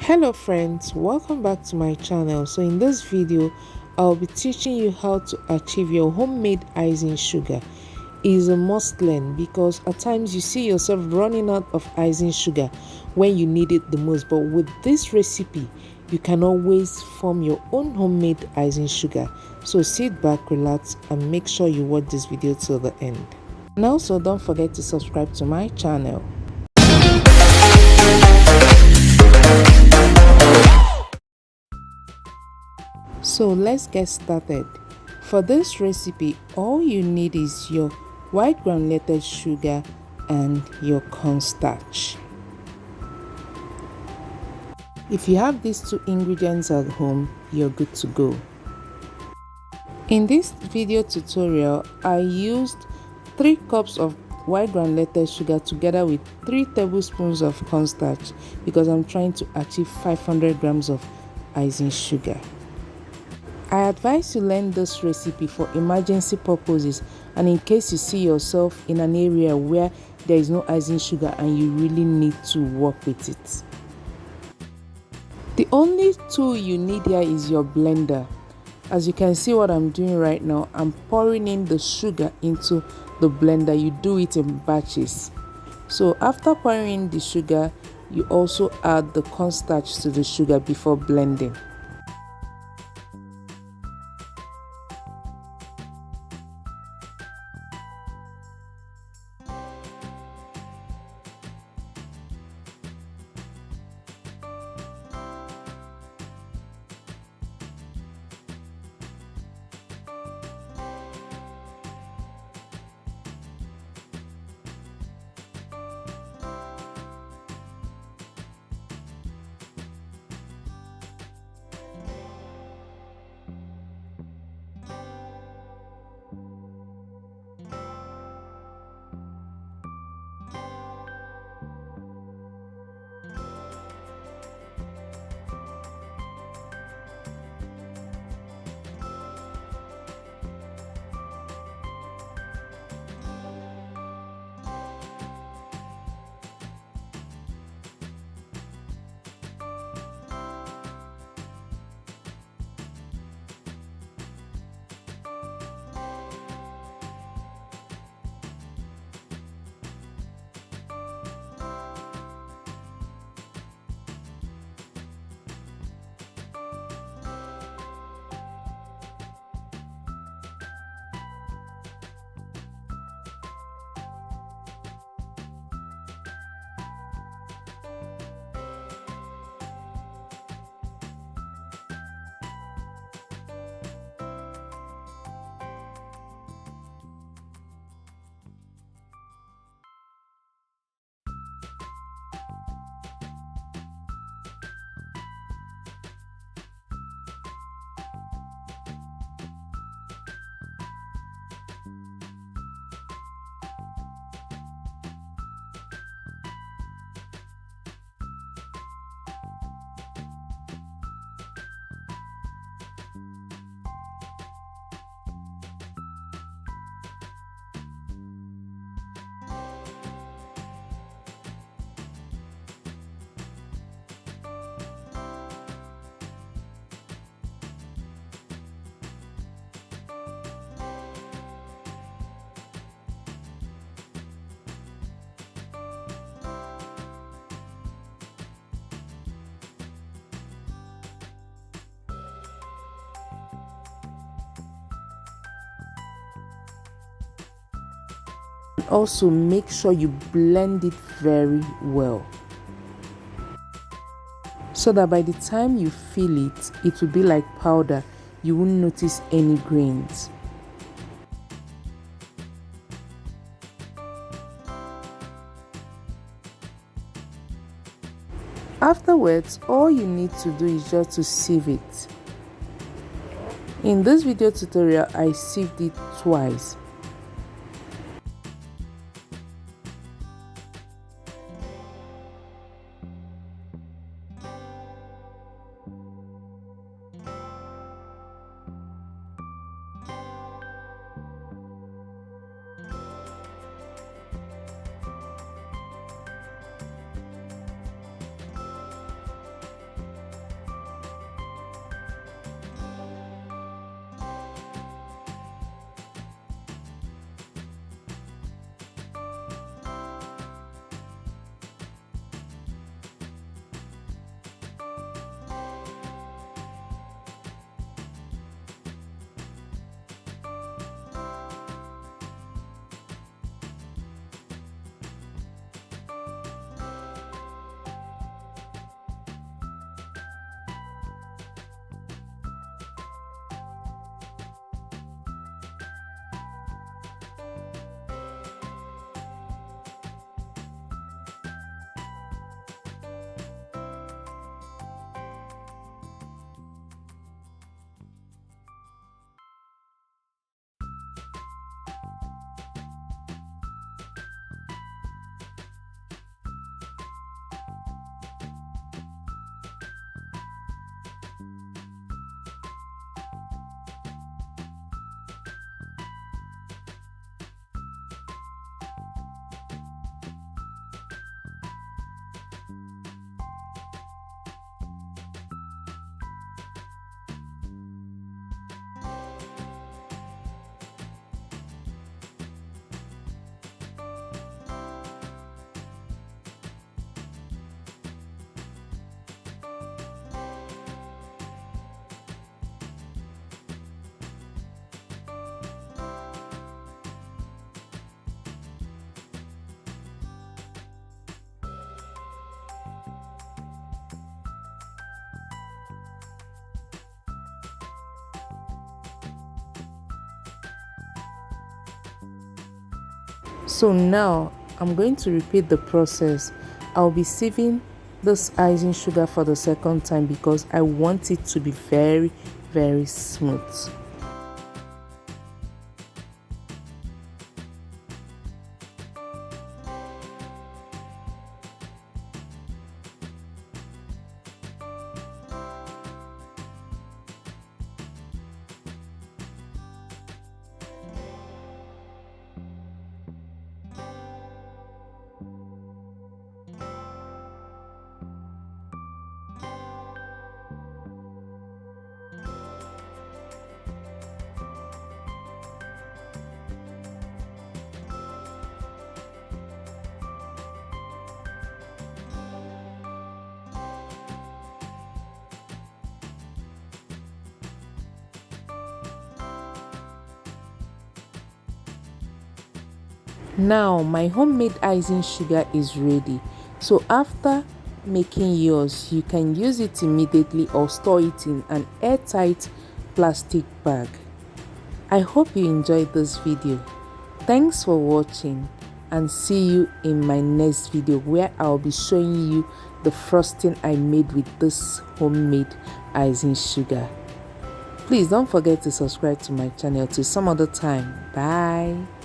Hello friends, welcome back to my channel. So in this video I'll be teaching you how to achieve your homemade icing sugar. It is a must learn because at times you see yourself running out of icing sugar when you need it the most, but with this recipe you can always form your own homemade icing sugar. So sit back, relax, and make sure you watch this video till the end. And also don't forget to subscribe to my channel. So let's get started. For this recipe, all you need is your white granulated sugar and your cornstarch. If you have these two ingredients at home, you're good to go. In this video tutorial, I used 3 cups of white granulated sugar together with 3 tablespoons of cornstarch because I'm trying to achieve 500 grams of icing sugar. I advise you learn this recipe for emergency purposes and in case you see yourself in an area where there is no icing sugar and you really need to work with it. The only tool you need here is your blender. As you can see what I'm doing right now, I'm pouring in the sugar into the blender. You do it in batches. So after pouring in the sugar, you also add the cornstarch to the sugar before blending. Also make sure you blend it very well so that by the time you feel it, it will be like powder. You won't notice any grains. Afterwards, all you need to do is just to sieve it. In this video tutorial, I sieved it twice. So now I'm going to repeat the process. I'll be sieving this icing sugar for the second time because I want it to be very, very smooth. Now my homemade icing sugar is ready. So after making yours, you can use it immediately or store it in an airtight plastic bag. I hope you enjoyed this video. Thanks for watching and see you in my next video where I'll be showing you the frosting I made with this homemade icing sugar. Please don't forget to subscribe to my channel. Till some other time. Bye.